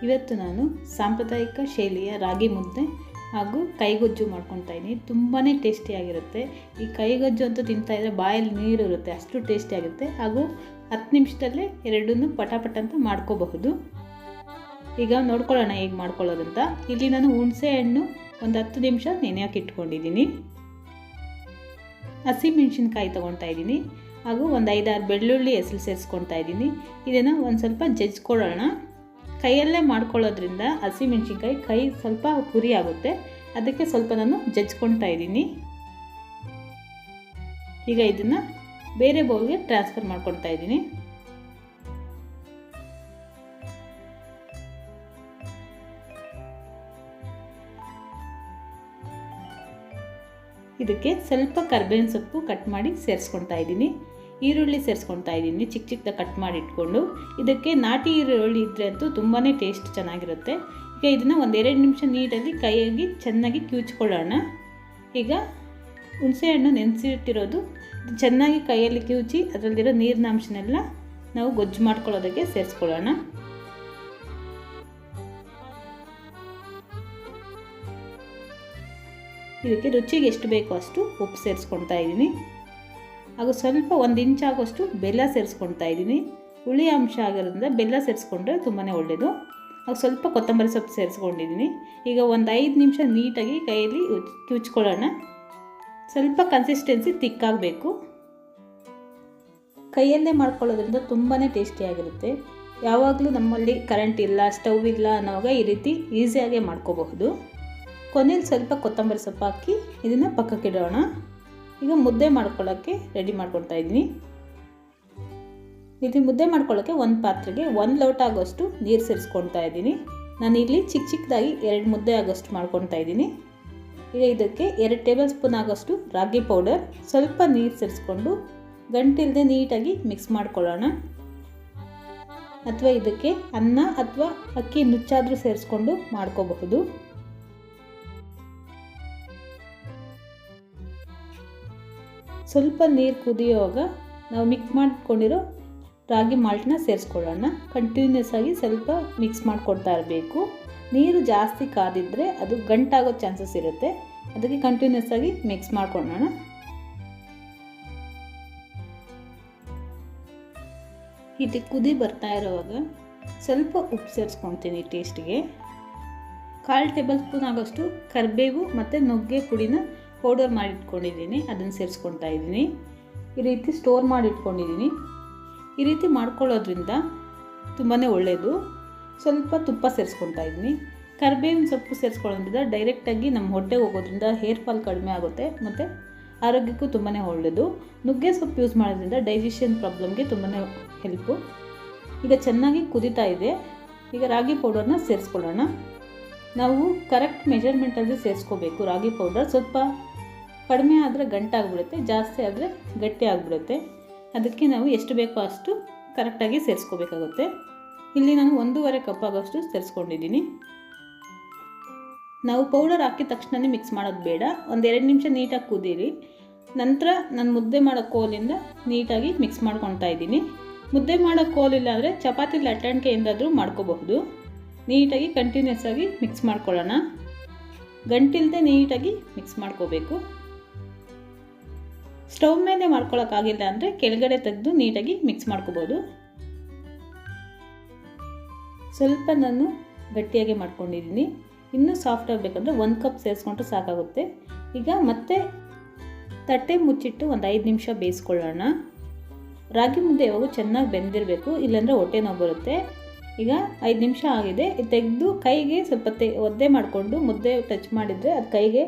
ಇವತ್ತು ನಾನು ಸಾಂಪ್ರದಾಯಿಕ ಶೈಲಿಯ ರಾಗಿ ಮುದ್ದೆ ಹಾಗೂ ಕೈಗೊಜ್ಜು ಮಾಡ್ಕೊತಾ ಇದ್ದೀನಿ. ತುಂಬಾ ಟೇಸ್ಟಿಯಾಗಿರುತ್ತೆ. ಈ ಕೈಗೊಜ್ಜು ಅಂತೂ ತಿಂತಾಯಿದ್ರೆ ಬಾಯಲ್ಲಿ ನೀರು ಇರುತ್ತೆ, ಅಷ್ಟು ಟೇಸ್ಟಿಯಾಗಿರುತ್ತೆ. ಹಾಗೂ 10 ನಿಮಿಷದಲ್ಲೇ ಎರಡನ್ನೂ ಪಟಾಪಟ ಅಂತ ಮಾಡ್ಕೋಬಹುದು. ಈಗ ನೋಡ್ಕೊಳ್ಳೋಣ ಹೇಗೆ ಮಾಡ್ಕೊಳ್ಳೋದಂತ. ಇಲ್ಲಿ ನಾನು ಹುಣಸೆ ಹಣ್ಣು ಒಂದು 10 ನಿಮಿಷ ನೆನೆಯೋಕೆ ಇಟ್ಕೊಂಡಿದ್ದೀನಿ. ಹಸಿಮೆಣಸಿನ್ಕಾಯಿ ತೊಗೊತಾ ಇದ್ದೀನಿ ಹಾಗೂ ಒಂದು 5-6 ಬೆಳ್ಳುಳ್ಳಿ ಹೆಸರು ಸೇರಿಸ್ಕೊತಾ ಇದ್ದೀನಿ. ಇದನ್ನು ಒಂದು ಸ್ವಲ್ಪ ಜಜ್ಕೊಳ್ಳೋಣ. ಕೈಯಲ್ಲೇ ಮಾಡ್ಕೊಳ್ಳೋದ್ರಿಂದ ಹಸಿಮೆಣಸಿನ್ಕಾಯಿ ಕೈ ಸ್ವಲ್ಪ ಹುರಿ ಆಗುತ್ತೆ, ಅದಕ್ಕೆ ಸ್ವಲ್ಪ ನಾನು ಜಜ್ಕೊತಾ ಇದ್ದೀನಿ. ಈಗ ಇದನ್ನು ಬೇರೆ ಬೌಲ್ಗೆ ಟ್ರಾನ್ಸ್ಫರ್ ಮಾಡ್ಕೊತಾ ಇದ್ದೀನಿ. ಇದಕ್ಕೆ ಸ್ವಲ್ಪ ಕರಿಬೇವಿನ ಸೊಪ್ಪು ಕಟ್ ಮಾಡಿ ಸೇರಿಸ್ಕೊತಾ ಇದ್ದೀನಿ. ಈರುಳ್ಳಿ ಸೇರಿಸ್ಕೊತಾ ಇದ್ದೀನಿ, ಚಿಕ್ಕ ಚಿಕ್ಕದಾಗಿ ಕಟ್ ಮಾಡಿ ಇಟ್ಕೊಂಡು. ಇದಕ್ಕೆ ನಾಟಿ ಈರುಳ್ಳಿ ಇದ್ದರೆ ಅಂತೂ ತುಂಬಾ ಟೇಸ್ಟ್ ಚೆನ್ನಾಗಿರುತ್ತೆ. ಈಗ ಇದನ್ನು 1-2 ನಿಮಿಷ ನೀಟಾಗಿ ಕೈಯಾಗಿ ಚೆನ್ನಾಗಿ ಕಿವುಚ್ಕೊಳ್ಳೋಣ. ಈಗ ಹುಣಸೆಹಣ್ಣು ನೆನೆಸಿಟ್ಟಿರೋದು ಚೆನ್ನಾಗಿ ಕೈಯಲ್ಲಿ ಕಿವುಚಿ ಅದರಲ್ಲಿರೋ ನೀರಿನ ಅಂಶನೆಲ್ಲ ನಾವು ಗೊಜ್ಜು ಮಾಡ್ಕೊಳ್ಳೋದಕ್ಕೆ ಸೇರಿಸ್ಕೊಳ್ಳೋಣ. ಇದಕ್ಕೆ ರುಚಿಗೆ ಎಷ್ಟು ಬೇಕೋ ಅಷ್ಟು ಉಪ್ಪು ಸೇರಿಸ್ಕೊತಾ ಇದ್ದೀನಿ. ಹಾಗೂ ಸ್ವಲ್ಪ 1 ಇಂಚ್ ಆಗೋಷ್ಟು ಬೆಲ್ಲ ಸೇರಿಸ್ಕೊತಾ ಇದ್ದೀನಿ. ಹುಳಿ ಅಂಶ ಆಗಿರೋದ್ರಿಂದ ಬೆಲ್ಲ ಸೇರಿಸ್ಕೊಂಡ್ರೆ ತುಂಬಾ ಒಳ್ಳೆಯದು. ಹಾಗೂ ಸ್ವಲ್ಪ ಕೊತ್ತಂಬರಿ ಸೊಪ್ಪು ಸೇರಿಸ್ಕೊಂಡಿದ್ದೀನಿ. ಈಗ ಒಂದು 5 ನಿಮಿಷ ನೀಟಾಗಿ ಕೈಯಲ್ಲಿ ಕಿವುಚ್ಕೊಳ್ಳೋಣ. ಸ್ವಲ್ಪ ಕನ್ಸಿಸ್ಟೆನ್ಸಿ ತಿಕ್ಕಾಗಬೇಕು. ಕೈಯಲ್ಲೇ ಮಾಡ್ಕೊಳ್ಳೋದ್ರಿಂದ ತುಂಬಾ ಟೇಸ್ಟಿಯಾಗಿರುತ್ತೆ. ಯಾವಾಗಲೂ ನಮ್ಮಲ್ಲಿ ಕರೆಂಟ್ ಇಲ್ಲ, ಸ್ಟವ್ ಇಲ್ಲ ಅನ್ನೋವಾಗ ಈ ರೀತಿ ಈಸಿಯಾಗೇ ಮಾಡ್ಕೋಬಹುದು. ಕೊನೆಯಲ್ಲಿ ಸ್ವಲ್ಪ ಕೊತ್ತಂಬರಿ ಸೊಪ್ಪು ಹಾಕಿ ಇದನ್ನು ಪಕ್ಕಕ್ಕಿಡೋಣ. ಈಗ ಮುದ್ದೆ ಮಾಡ್ಕೊಳ್ಳೋಕ್ಕೆ ರೆಡಿ ಮಾಡ್ಕೊತಾ ಇದ್ದೀನಿ. ಇದು ಮುದ್ದೆ ಮಾಡ್ಕೊಳ್ಳೋಕ್ಕೆ ಒಂದು ಪಾತ್ರೆಗೆ 1 ಲೋಟ ಆಗೋಷ್ಟು ನೀರು ಸೇರಿಸ್ಕೊತಾ ಇದ್ದೀನಿ. ನಾನು ಇಲ್ಲಿ ಚಿಕ್ಕ ಚಿಕ್ಕದಾಗಿ 2 ಮುದ್ದೆ ಆಗೋಷ್ಟು ಮಾಡ್ಕೊತಾ ಇದ್ದೀನಿ. ಈಗ ಇದಕ್ಕೆ 2 ಟೇಬಲ್ ಸ್ಪೂನ್ ಆಗೋಷ್ಟು ರಾಗಿ ಪೌಡರ್, ಸ್ವಲ್ಪ ನೀರು ಸೇರಿಸ್ಕೊಂಡು ಗಂಟಿಲ್ಲದೆ ನೀಟಾಗಿ ಮಿಕ್ಸ್ ಮಾಡ್ಕೊಳ್ಳೋಣ. ಅಥವಾ ಇದಕ್ಕೆ ಅನ್ನ ಅಥವಾ ಅಕ್ಕಿ ನುಚ್ಚಾದರೂ ಸೇರಿಸ್ಕೊಂಡು ಮಾಡ್ಕೋಬಹುದು. ಸ್ವಲ್ಪ ನೀರು ಕುದಿಯುವಾಗ ನಾವು ಮಿಕ್ಸ್ ಮಾಡ್ಕೊಂಡಿರೋ ರಾಗಿ ಮಾಲ್ಟನ್ನ ಸೇರಿಸ್ಕೊಳ್ಳೋಣ. ಕಂಟಿನ್ಯೂಸ್ ಆಗಿ ಸ್ವಲ್ಪ ಮಿಕ್ಸ್ ಮಾಡ್ಕೊಡ್ತಾ ಇರಬೇಕು. ನೀರು ಜಾಸ್ತಿ ಕಾದಿದ್ರೆ ಅದು ಗಂಟಾಗೋ ಚಾನ್ಸಸ್ ಇರುತ್ತೆ, ಅದಕ್ಕೆ ಕಂಟಿನ್ಯೂಸ್ ಆಗಿ ಮಿಕ್ಸ್ ಮಾಡ್ಕೊಳ್ಳೋಣ. ಇದು ಕುದಿ ಬರ್ತಾ ಇರೋವಾಗ ಸ್ವಲ್ಪ ಉಪ್ಪು ಸೇರಿಸ್ಕೊತೀನಿ ಟೇಸ್ಟಿಗೆ. 1/4 ಟೇಬಲ್ ಸ್ಪೂನ್ ಆಗೋಷ್ಟು ಕರಿಬೇವು ಮತ್ತು ನುಗ್ಗೆ ಪುಡಿನ ಪೌಡರ್ ಮಾಡಿಟ್ಕೊಂಡಿದ್ದೀನಿ, ಅದನ್ನು ಸೇರಿಸ್ಕೊತಾ ಇದ್ದೀನಿ. ಈ ರೀತಿ ಸ್ಟೋರ್ ಮಾಡಿಟ್ಕೊಂಡಿದ್ದೀನಿ. ಈ ರೀತಿ ಮಾಡ್ಕೊಳ್ಳೋದ್ರಿಂದ ತುಂಬಾ ಒಳ್ಳೆಯದು. ಸ್ವಲ್ಪ ತುಪ್ಪ ಸೇರಿಸ್ಕೊತಾ ಇದ್ದೀನಿ. ಕರಿಬೇವಿನ ಸೊಪ್ಪು ಸೇರಿಸ್ಕೊಳ್ಳೋದ್ರಿಂದ ಡೈರೆಕ್ಟಾಗಿ ನಮ್ಮ ಹೊಟ್ಟೆಗೆ ಹೋಗೋದ್ರಿಂದ ಹೇರ್ ಫಾಲ್ ಕಡಿಮೆ ಆಗುತ್ತೆ ಮತ್ತು ಆರೋಗ್ಯಕ್ಕೂ ತುಂಬಾ ಒಳ್ಳೆಯದು. ನುಗ್ಗೆ ಸೊಪ್ಪು ಯೂಸ್ ಮಾಡೋದ್ರಿಂದ ಡೈಜೆಷನ್ ಪ್ರಾಬ್ಲಮ್ಗೆ ತುಂಬಾ ಹೆಲ್ಪು. ಈಗ ಚೆನ್ನಾಗಿ ಕುದೀತಾ ಇದೆ. ಈಗ ರಾಗಿ ಪೌಡರ್ನ ಸೇರಿಸ್ಕೊಳ್ಳೋಣ. ನಾವು ಕರೆಕ್ಟ್ ಮೆಜರ್ಮೆಂಟಲ್ಲಿ ಸೇರಿಸ್ಕೋಬೇಕು. ರಾಗಿ ಪೌಡರ್ ಸ್ವಲ್ಪ ಕಡಿಮೆ ಆದರೆ ಗಂಟಾಗಿಬಿಡುತ್ತೆ, ಜಾಸ್ತಿ ಆದರೆ ಗಟ್ಟಿ ಆಗಿಬಿಡುತ್ತೆ. ಅದಕ್ಕೆ ನಾವು ಎಷ್ಟು ಬೇಕೋ ಅಷ್ಟು ಕರೆಕ್ಟಾಗಿ ಸೇರಿಸ್ಕೋಬೇಕಾಗುತ್ತೆ. ಇಲ್ಲಿ ನಾನು 1.5 ಕಪ್ ಆಗೋಷ್ಟು ಸೇರಿಸ್ಕೊಂಡಿದ್ದೀನಿ. ನಾವು ಪೌಡರ್ ಹಾಕಿದ ತಕ್ಷಣವೇ ಮಿಕ್ಸ್ ಮಾಡೋದು ಬೇಡ. 1-2 ನಿಮಿಷ ನೀಟಾಗಿ ಕುದೀರಿ. ನಂತರ ನಾನು ಮುದ್ದೆ ಮಾಡೋ ಕೋಲಿಂದ ನೀಟಾಗಿ ಮಿಕ್ಸ್ ಮಾಡ್ಕೊತಾ ಇದ್ದೀನಿ. ಮುದ್ದೆ ಮಾಡೋ ಕೋಲಿಲ್ಲ ಅಂದರೆ ಚಪಾತಿ ಲಟ್ಟಣಿಕೆಯಿಂದಾದರೂ ಮಾಡ್ಕೋಬಹುದು. ನೀಟಾಗಿ ಕಂಟಿನ್ಯೂಸ್ ಆಗಿ ಮಿಕ್ಸ್ ಮಾಡ್ಕೊಳ್ಳೋಣ. ಗಂಟಿಲ್ಲದೆ ನೀಟಾಗಿ ಮಿಕ್ಸ್ ಮಾಡ್ಕೋಬೇಕು. ಸ್ಟವ್ ಮೇಲೆ ಮಾಡ್ಕೊಳ್ಳೋಕ್ಕಾಗಿಲ್ಲ ಅಂದರೆ ಕೆಳಗಡೆ ತೆಗೆದು ನೀಟಾಗಿ ಮಿಕ್ಸ್ ಮಾಡ್ಕೋಬೋದು. ಸ್ವಲ್ಪ ನಾನು ಗಟ್ಟಿಯಾಗಿ ಮಾಡ್ಕೊಂಡಿದ್ದೀನಿ. ಇನ್ನೂ ಸಾಫ್ಟ್ ಆಗಬೇಕಂದ್ರೆ 1 ಕಪ್ ಸೇರಿಸ್ಕೊಂಡ್ರೆ ಸಾಕಾಗುತ್ತೆ. ಈಗ ಮತ್ತೆ ತಟ್ಟೆ ಮುಚ್ಚಿಟ್ಟು ಒಂದು 5 ನಿಮಿಷ ಬೇಯಿಸ್ಕೊಳ್ಳೋಣ. ರಾಗಿ ಮುದ್ದೆ ಯಾವಾಗೂ ಚೆನ್ನಾಗಿ ಬೆಂದಿರಬೇಕು, ಇಲ್ಲಾಂದರೆ ಹೊಟ್ಟೆ ನೋವು ಬರುತ್ತೆ. ಈಗ 5 ನಿಮಿಷ ಆಗಿದೆ. ತೆಗೆದು ಕೈಗೆ ಸ್ವಲ್ಪ ಒದ್ದೆ ಮಾಡಿಕೊಂಡು ಮುದ್ದೆ ಟಚ್ ಮಾಡಿದರೆ ಅದು ಕೈಗೆ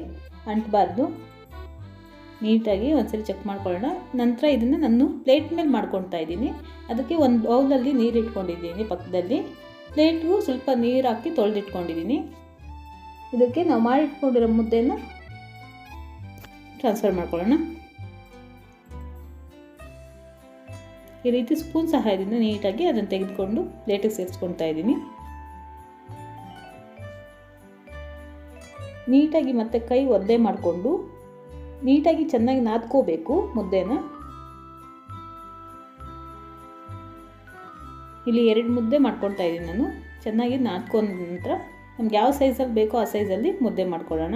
ಅಂಟಬಾರ್ದು. ನೀಟಾಗಿ ಒಂದ್ಸರಿ ಚೆಕ್ ಮಾಡ್ಕೊಳ್ಳೋಣ. ನಂತರ ಇದನ್ನು ನಾನು ಪ್ಲೇಟ್ ಮೇಲೆ ಮಾಡ್ಕೊತಾ ಇದ್ದೀನಿ. ಅದಕ್ಕೆ ಒಂದು ಬೌಲಲ್ಲಿ ನೀರು ಇಟ್ಕೊಂಡಿದ್ದೀನಿ ಪಕ್ಕದಲ್ಲಿ. ಪ್ಲೇಟ್ಗೂ ಸ್ವಲ್ಪ ನೀರು ಹಾಕಿ ತೊಳೆದಿಟ್ಕೊಂಡಿದ್ದೀನಿ. ಇದಕ್ಕೆ ನಾವು ಮಾಡಿಟ್ಕೊಂಡಿರೋ ಮುದ್ದೆನ ಟ್ರಾನ್ಸ್ಫರ್ ಮಾಡ್ಕೊಳ್ಳೋಣ. ಈ ರೀತಿ ಸ್ಪೂನ್ ಸಹಾಯದಿಂದ ನೀಟಾಗಿ ಅದನ್ನು ತೆಗೆದುಕೊಂಡು ಪ್ಲೇಟಿಗೆ ಸೇರಿಸ್ಕೊತಾ ಇದ್ದೀನಿ. ನೀಟಾಗಿ ಮತ್ತೆ ಕೈ ಒದ್ದೆ ಮಾಡಿಕೊಂಡು ನೀಟಾಗಿ ಚೆನ್ನಾಗಿ ನಾದ್ಕೋಬೇಕು ಮುದ್ದೆನ. ಇಲ್ಲಿ 2 ಮುದ್ದೆ ಮಾಡ್ಕೊತಾ ಇದ್ದೀನಿ ನಾನು. ಚೆನ್ನಾಗಿ ನಾದ್ಕೊಂಡ ನಂತರ ನಮ್ಗೆ ಯಾವ ಸೈಜಲ್ಲಿ ಬೇಕೋ ಆ ಸೈಜಲ್ಲಿ ಮುದ್ದೆ ಮಾಡ್ಕೊಳ್ಳೋಣ.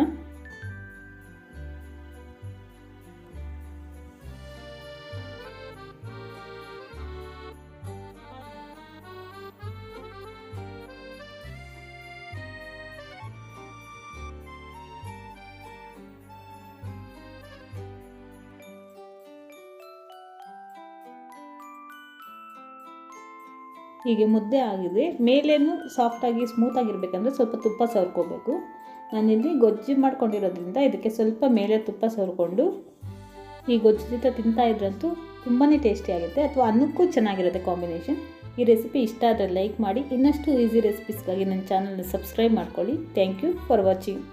ಹೀಗೆ ಮುದ್ದೆ ಆಗಿದೆ. ಮೇಲೇನು ಸಾಫ್ಟಾಗಿ ಸ್ಮೂತಾಗಿರಬೇಕಂದ್ರೆ ಸ್ವಲ್ಪ ತುಪ್ಪ ಸವರ್ಕೋಬೇಕು. ನಾನಿಲ್ಲಿ ಗೊಜ್ಜು ಮಾಡ್ಕೊಂಡಿರೋದ್ರಿಂದ ಇದಕ್ಕೆ ಸ್ವಲ್ಪ ಮೇಲೆ ತುಪ್ಪ ಸವರ್ಕೊಂಡು ಈ ಗೊಜ್ಜು ಜೊತೆ ತಿಂತಾ ಇದ್ರಂತೂ ತುಂಬಾ ಟೇಸ್ಟಿಯಾಗುತ್ತೆ, ಅಥವಾ ಅನ್ನಕ್ಕೂ ಚೆನ್ನಾಗಿರುತ್ತೆ ಕಾಂಬಿನೇಷನ್. ಈ ರೆಸಿಪಿ ಇಷ್ಟ ಆದರೆ ಲೈಕ್ ಮಾಡಿ. ಇನ್ನಷ್ಟು ಈಸಿ ರೆಸಿಪೀಸ್ಗಾಗಿ ನನ್ನ ಚಾನಲ್ನ ಸಬ್ಸ್ಕ್ರೈಬ್ ಮಾಡ್ಕೊಳ್ಳಿ. Thank you for watching.